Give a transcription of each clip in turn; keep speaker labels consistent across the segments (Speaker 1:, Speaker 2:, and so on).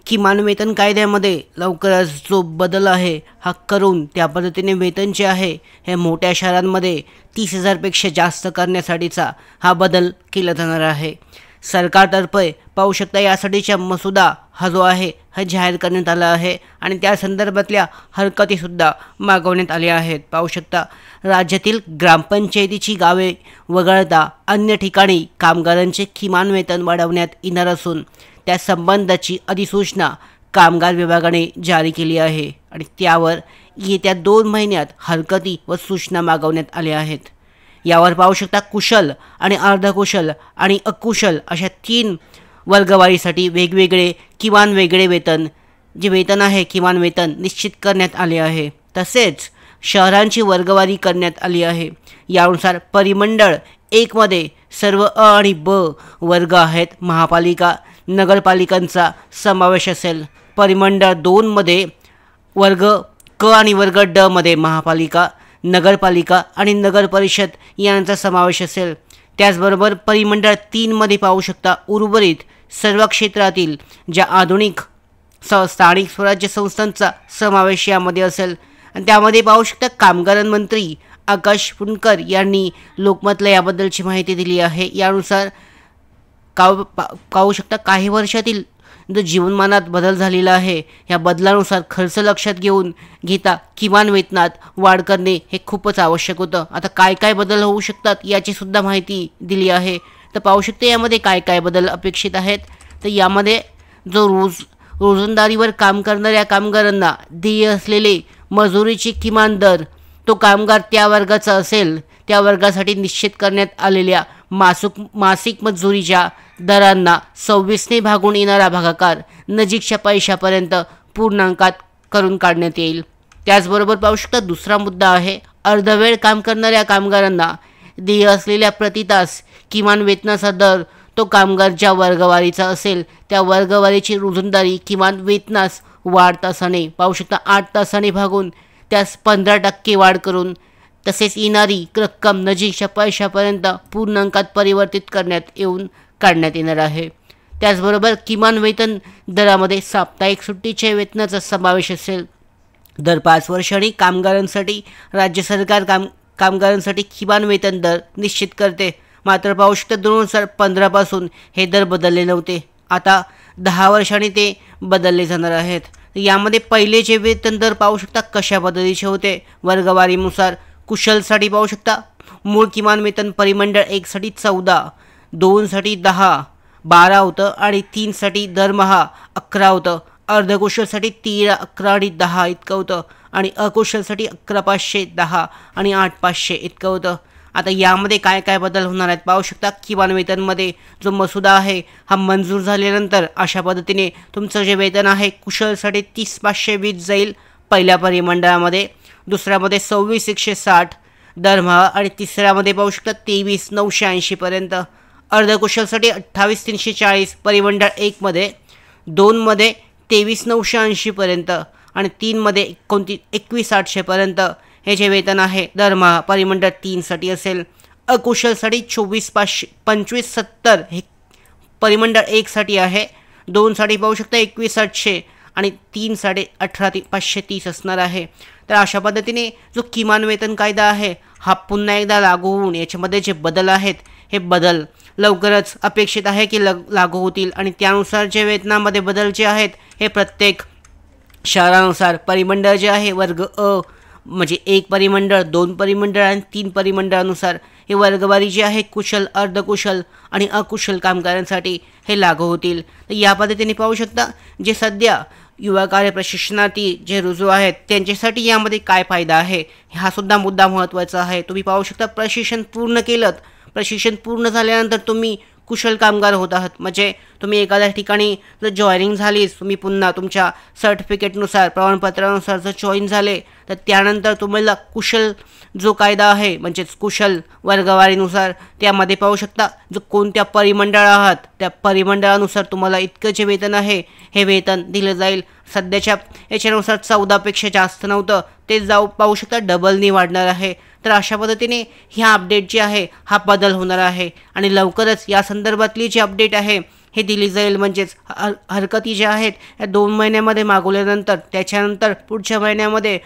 Speaker 1: किमान वेतन कायद्यामध्ये लवकरच जो बदल आहे हा करून त्या पद्धतीने वेतन जे आहे हे मोठ्या शहरांमध्ये 30,000पेक्षा जास्त करण्यासाठीचा हा बदल केला जाणार आहे। सरकारतर्फे पाहू शकता यासाठीचा मसुदा हा जो आहे हा जाहीर करण्यात आला आहे आणि त्या संदर्भातल्या हरकतीसुद्धा मागवण्यात आल्या आहेत। पाहू शकता राज्यातील ग्रामपंचायतीची गावे वगळता अन्य ठिकाणी कामगारांचे किमान वेतन वाढवण्यात येणार असून त्या संबंधाची अधिसूचना कामगार विभागाने जारी केली आहे आणि त्यावर येत्या 2 महिन्यात हरकती व सूचना मागवण्यात आल्या आहेत। यावर पाहू शकता कुशल आणि अर्धकुशल आणि अकुशल अशा 3 वर्गवारीसाठी वेगवेगळे किमान वेगळे वेतन जे वेतन आहे किमान वेतन निश्चित करण्यात आले आहे। तसेच शहरांची वर्गवारी करण्यात आली आहे। यानुसार परिमंडळ 1 मध्ये सर्व अ आणि ब वर्ग आहेत, महापालिका नगरपालिकांचा समावेश असेल। परिमंडळ 2 मध्ये वर्ग क आणि वर्ग ड मध्ये महापालिका नगरपालिका आणि नगरपरिषद यांचा समावेश असेल। त्याचबरोबर परिमंडळ 3 मध्ये पाहू शकता उर्वरित सर्व क्षेत्रातील ज्या आधुनिक स्थानिक स्वराज्य संस्थांचा समावेश यामध्ये असेल आणि त्यामध्ये पाहू शकता कामगार मंत्री आकाश फुंडकर यांनी लोकमतला याबद्दलची माहिती दिली आहे। यानुसार पाहू शकता काही वर्षातील जो जीवनमानात बदल झालेला आहे या बदलानुसार खर्च लक्षात घेता किमान वेतनात वाढ करणे हे खूपच आवश्यक होतं। आता काय काय बदल होऊ शकतात याची सुद्धा माहिती दिली आहे। तर पाहू शकते यामध्ये काय काय बदल अपेक्षित आहेत। तर यामध्ये जो रोजंदारीवर काम करणाऱ्या कामगारांना देय असलेले मजुरीची किमान दर तो कामगार त्या वर्गाचा असेल त्या वर्गासाठी निश्चित करण्यात आलेल्या मासिक मजुरीच्या दरांना 26ने भागून येणारा भागाकार नजीकच्या पैशापर्यंत पूर्णांकात करून काढण्यात येईल। त्याचबरोबर पाहू शकता दुसरा मुद्दा आहे अर्धवेळ काम करणाऱ्या कामगारांना देय असलेल्या प्रतितास किमान वेतनाचा दर तो कामगार ज्या वर्गवारीचा असेल त्या वर्गवारीची रोजंदारी किमान वेतनास वाढ तासाने पाहू शकता 8 तासाने भागून त्यास 15% वाढ करून तसेच येणारी रक्कम नजीकच्या पैशापर्यंत पूर्णांकात परिवर्तित काढण्यात येणार आहे। त्याचबरोबर किमान वेतन दरामध्ये साप्ताहिक सुट्टीच्या वेतनाचा समावेश असेल। दर 5 वर्षांनी कामगारांसाठी राज्य सरकार कामगारांसाठी किमान वेतन दर निश्चित करते। मात्र पाहू शकता 2015 पासून हे दर बदलले नव्हते, आता 10 वर्षांनी ते बदलले जाणार आहेत। यामध्ये पहिले जे वेतन दर पाहू शकता कशा पद्धतीचे होते वर्गवारीनुसार कुशलसाठी पाहू शकता मूळ किमान वेतन परिमंडळ 1 साठी 14, 2 साठी 10, 12 होतं आणि 3 साठी दरमहा 11 होतं। अर्धकुशलसाठी 13, 11 आणि 10 इतकं होतं आणि अकुशलसाठी 11,510 आणि 8,500 इतकं होतं। आता यामध्ये काय काय बदल होणार आहेत पाहू शकता किमान वेतनमध्ये जो मसुदा आहे हा मंजूर झाल्यानंतर अशा पद्धतीने तुमचं जे वेतन आहे कुशलसाठी 30,520 जाईल पहिल्या परिमंडळामध्ये, दुसऱ्यामध्ये 26,160 दरमहा आणि तिसऱ्यामध्ये पाहू शकता 23,980 पर्यंत। अर्धकुशलसाठी 28,340 परिमंडळ 1 मध्ये, 2 मध्ये 23,980 पर्यंत आणि 3 मध्ये 21,800 पर्यंत हे जे वेतन आहे दरमहा परिमंडळ 3 साठी असेल। अकुशलसाठी 25,70 हे परिमंडळ 1 साठी आहे, 2 साठी पाहू शकता 21,800 आणि 3 साठी 18,530 असणार आहे। तर अशा पद्धतीने जो किमान वेतन कायदा आहे हा पुन्हा एकदा लागू होऊन याच्यामध्ये जे बदल आहेत हे बदल लवकरच अपेक्षित आहे की लागू होतील आणि त्यानुसार जे वेतनामध्ये बदल जे आहेत हे प्रत्येक शहरानुसार परिमंडळ जे आहे वर्ग अ म्हणजे 1 परिमंडळ, 2 परिमंडळ आणि 3 परिमंडळानुसार हे वर्गवारी जी आहे कुशल, अर्धकुशल आणि अकुशल कामगारांसाठी हे लागू होतील। तर या पद्धतीने पाहू शकता जे सध्या युवा कार्य प्रशिक्षणार्थी जे रुजू आहेत त्यांच्यासाठी यामध्ये काय फायदा आहे हा सुद्धा मुद्दा महत्त्वाचा आहे। तुम्ही पाहू शकता प्रशिक्षण पूर्ण केलं, प्रशिक्षण पूर्ण झाल्यानंतर तुम्ही कुशल कामगार होत आहात म्हणजे तुम्ही एखाद्या ठिकाणी जर जॉईनिंग झालीच तुम्ही पुन्हा तुमच्या सर्टिफिकेटनुसार प्रमाणपत्रानुसार जर जॉईन झाले तर त्यानंतर तुम्हाला कुशल जो कायदा आहे म्हणजेच कुशल वर्गवारीनुसार त्यामध्ये पाहू शकता जो कोणत्या परिमंडळ आहात त्या परिमंडळानुसार तुम्हाला इतकं जे वेतन आहे हे वेतन दिलं जाईल। सध्याच्या याच्यानुसार 14पेक्षा जास्त नव्हतं ते पाहू शकता डबलनी वाढणार आहे। तर अशा पद्धतीने ह्या अपडेट जी आहे हा बदल होणार आहे आणि लवकरच या संदर्भातली जी अपडेट आहे हे दिली जाईल. म्हणजेच हरकती ज्या आहेत या 2 महिन्यामध्ये मागवल्यानंतर त्याच्यानंतर पुढच्या महिन्यामध्ये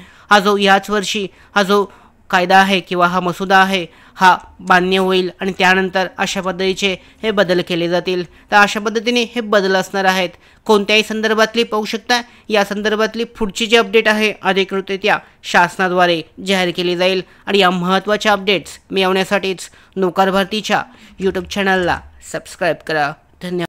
Speaker 1: याच वर्षी हा जो कायदा आहे किंवा हा मसुदा आहे हा मान्य होईल आणि त्यानंतर अशा पद्धतीचे हे बदल केले जातील. तर अशा पद्धतीने हे बदल असणार आहेत. कोणत्याही संदर्भातली पाहू शकता या संदर्भातली पुढची जी अपडेट आहे अधिकृतरित्या शासनाद्वारे जाहीर केली जाईल. आणि या महत्त्वाच्या अपडेट्स मिळवण्यासाठीच नौकार भारतीच्या यूट्यूब चॅनलला सबस्क्राईब करा. धन्यवाद.